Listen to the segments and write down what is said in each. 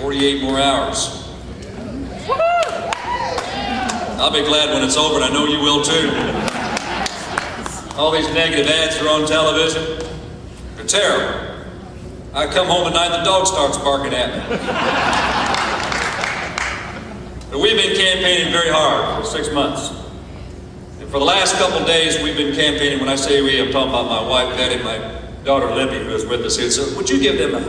48 more hours. I'll be glad when it's over, and I know you will too. All these negative ads are on television. They're terrible. I come home at night, the dog starts barking at me. But we've been campaigning very hard for 6 months. And for the last couple of days, we've been campaigning. When I say we, I'm talking about my wife, Betty, my daughter, Libby, who is with us here. So would you give them a...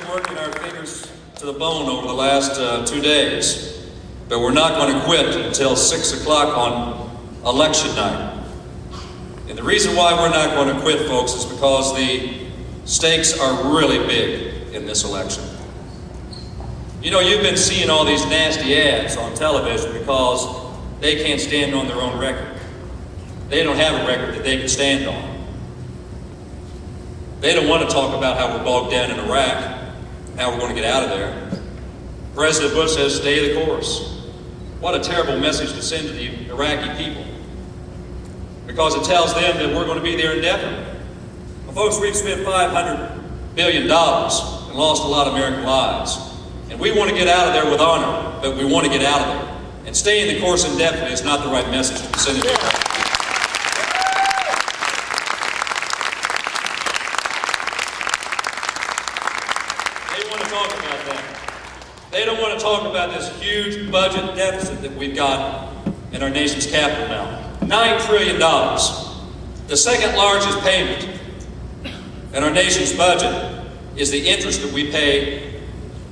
Working our fingers to the bone over the last 2 days, but we're not going to quit until 6 o'clock on election night. And the reason why we're not going to quit, folks, is because the stakes are really big in this election. You know, you've been seeing all these nasty ads on television because they can't stand on their own record. They don't have a record that they can stand on. They don't want to talk about how we're bogged down in Iraq, how we're going to get out of there. President Bush says, stay the course. What a terrible message to send to the Iraqi people. Because it tells them that we're going to be there indefinitely. Well, folks, we've spent $500 billion and lost a lot of American lives. And we want to get out of there with honor, but we want to get out of there. And staying the course indefinitely is not the right message to send to the Iraqi. They don't want to talk about this huge budget deficit that we've got in our nation's capital now. $9 trillion. The second largest payment in our nation's budget is the interest that we pay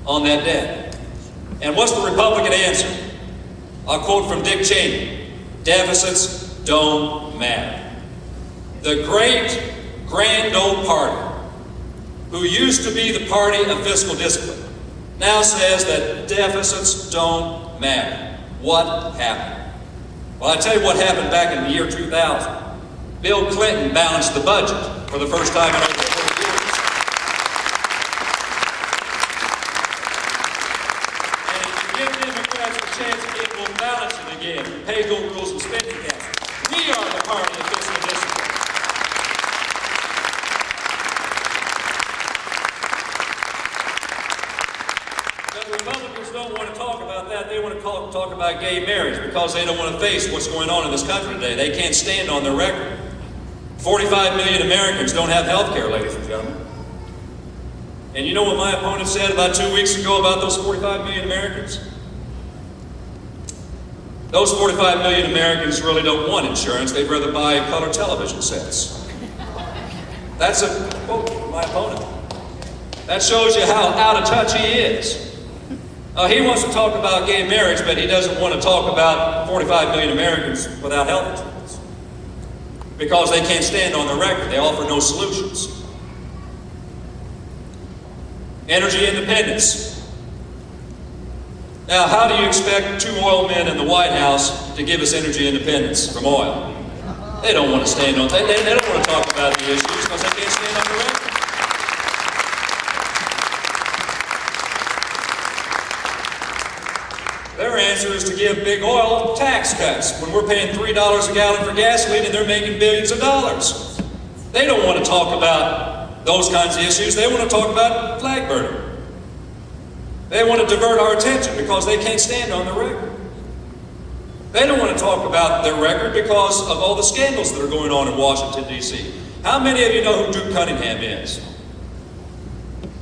on that debt. And what's the Republican answer? I'll quote from Dick Cheney: deficits don't matter. The great, grand old party, who used to be the party of fiscal discipline, now says that deficits don't matter. What happened? Well, I tell you what happened back in the year 2000. Bill Clinton balanced the budget for the first time in over 40 years. And if you give Democrats a chance, it will balance it again. Pay-go rules and spending caps. We are the party of fiscal discipline. Republicans don't want to talk about that. They want to talk about gay marriage because they don't want to face what's going on in this country today. They can't stand on their record. 45 million Americans don't have health care, ladies and gentlemen. And you know what my opponent said about 2 weeks ago about those 45 million Americans? Those 45 million Americans really don't want insurance. They'd rather buy color television sets. That's a quote from my opponent. That shows you how out of touch he is. He wants to talk about gay marriage, but he doesn't want to talk about 45 million Americans without health insurance. Because they can't stand on the record. They offer no solutions. Energy independence. Now, how do you expect 2 oil men in the White House to give us energy independence from oil? They don't want to stand on, they don't want to talk about the issues because they can't stand on the record. Their answer is to give big oil tax cuts when we're paying $3 a gallon for gasoline and they're making billions of dollars. They don't want to talk about those kinds of issues. They want to talk about flag burning. They want to divert our attention because they can't stand on the record. They don't want to talk about their record because of all the scandals that are going on in Washington, D.C. How many of you know who Duke Cunningham is?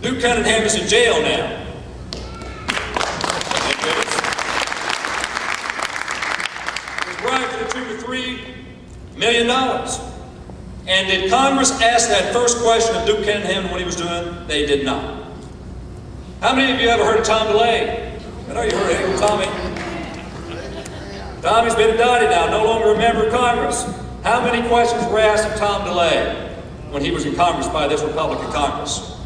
Duke Cunningham is in jail now. To the tune of $3 million. And did Congress ask that first question of Duke Cunningham what he was doing? They did not. How many of you ever heard of Tom DeLay? I know you heard of Tommy. Tommy's been a Dottie now, no longer a member of Congress. How many questions were asked of Tom DeLay when he was in Congress by this Republican Congress?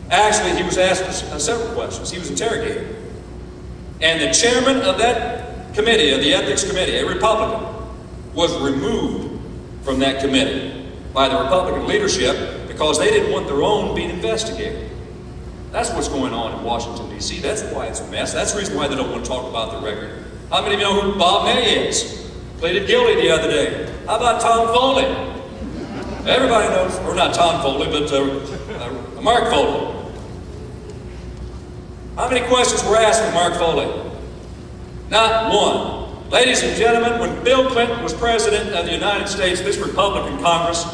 Actually, he was asked several questions. He was interrogated. And the chairman of that committee, of the Ethics Committee, a Republican, was removed from that committee by the Republican leadership because they didn't want their own being investigated. That's what's going on in Washington, D.C. That's why it's a mess. That's the reason why they don't want to talk about the record. How many of you know who Bob May is? pleaded guilty the other day. How about Tom Foley? Everybody knows, or not Tom Foley, but Mark Foley. How many questions were asked of Mark Foley? Not one. Ladies and gentlemen, when Bill Clinton was president of the United States, this Republican Congress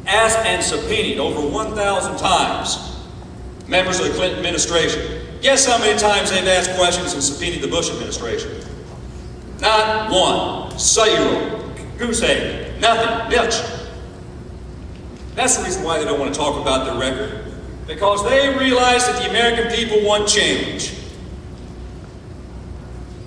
asked and subpoenaed over 1,000 times members of the Clinton administration. Guess how many times they've asked questions and subpoenaed the Bush administration? Not one. 0. Goose egg. Nothing. Nilch. That's the reason why they don't want to talk about their record. Because they realize that the American people want change.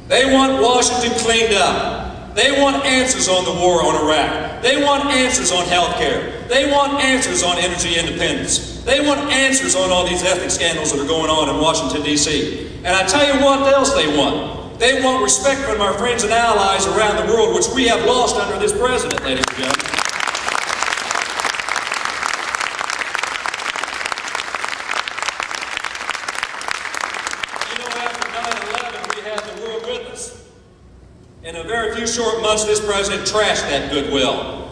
They want Washington cleaned up. They want answers on the war on Iraq. They want answers on health care. They want answers on energy independence. They want answers on all these ethnic scandals that are going on in Washington, D.C. And I tell you what else they want. They want respect from our friends and allies around the world, which we have lost under this president, ladies and gentlemen. In a very few short months, this president trashed that goodwill.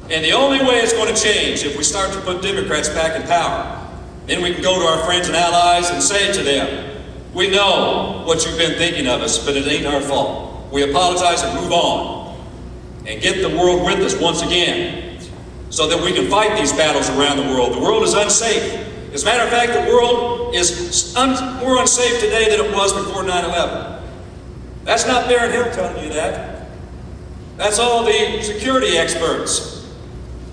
And the only way it's going to change if we start to put Democrats back in power. Then we can go to our friends and allies and say to them, we know what you've been thinking of us, but it ain't our fault. We apologize and move on. And get the world with us once again, so that we can fight these battles around the world. The world is unsafe. As a matter of fact, the world is more unsafe today than it was before 9/11. That's not Barron Hill telling you that. That's all the security experts.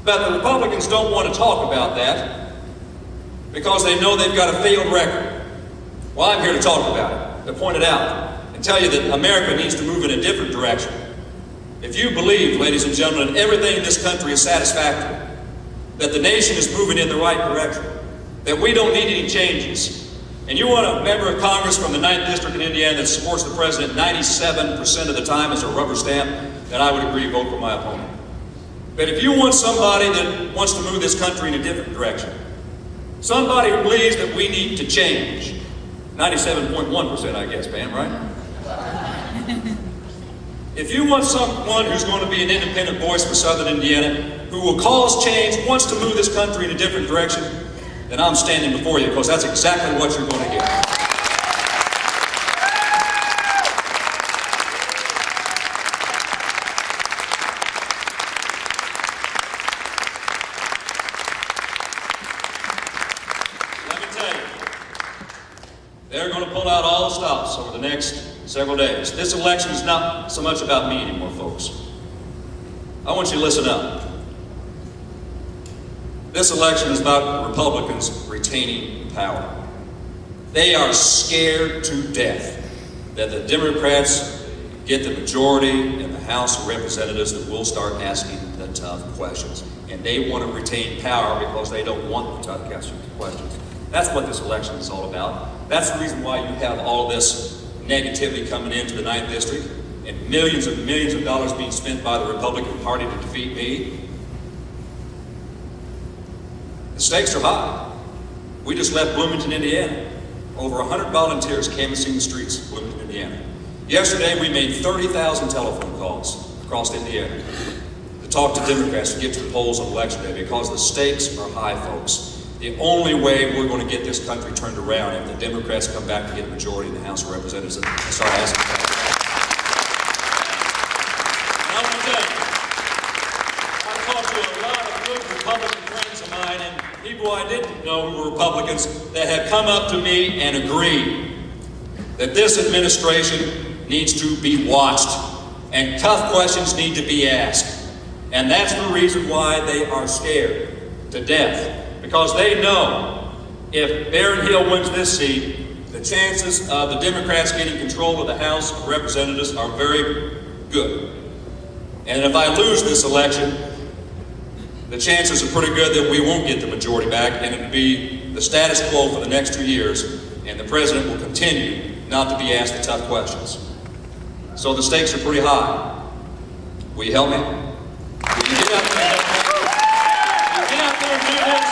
But the Republicans don't want to talk about that because they know they've got a failed record. Well, I'm here to talk about it, to point it out, and tell you that America needs to move in a different direction. If you believe, ladies and gentlemen, everything in this country is satisfactory, that the nation is moving in the right direction, that we don't need any changes, and you want a member of Congress from the 9th District in Indiana that supports the president 97% of the time as a rubber stamp, then I would agree, vote for my opponent. But if you want somebody that wants to move this country in a different direction, somebody who believes that we need to change, 97.1% I guess, Pam, right? If you want someone who's going to be an independent voice for Southern Indiana, who will cause change, wants to move this country in a different direction, then I'm standing before you, because that's exactly what you're going to get. Let me tell you, they're going to pull out all the stops over the next several days. This election is not so much about me anymore, folks. I want you to listen up. This election is about Republicans retaining power. They are scared to death that the Democrats get the majority in the House of Representatives that will start asking the tough questions. And they want to retain power because they don't want the tough questions. That's what this election is all about. That's the reason why you have all this negativity coming into the 9th District and millions of dollars being spent by the Republican Party to defeat me. The stakes are high. We just left Bloomington, Indiana. Over 100 volunteers canvassing the streets of Bloomington, Indiana. Yesterday, we made 30,000 telephone calls across Indiana to talk to Democrats to get to the polls on Election Day because the stakes are high, folks. The only way we're going to get this country turned around if the Democrats come back to get a majority in the House of Representatives and start asking for that. And I want to tell you, I've talked to a lot of good Republican friends of mine and people I didn't know who were Republicans that have come up to me and agreed that this administration needs to be watched and tough questions need to be asked. And that's the reason why they are scared to death. Because they know if Barron Hill wins this seat, the chances of the Democrats getting control of the House of Representatives are very good. And if I lose this election, the chances are pretty good that we won't get the majority back and it'll be the status quo for the next 2 years and the president will continue not to be asked the tough questions. So the stakes are pretty high. Will you help me? Will you get out there and help me? Will you get out there and do this?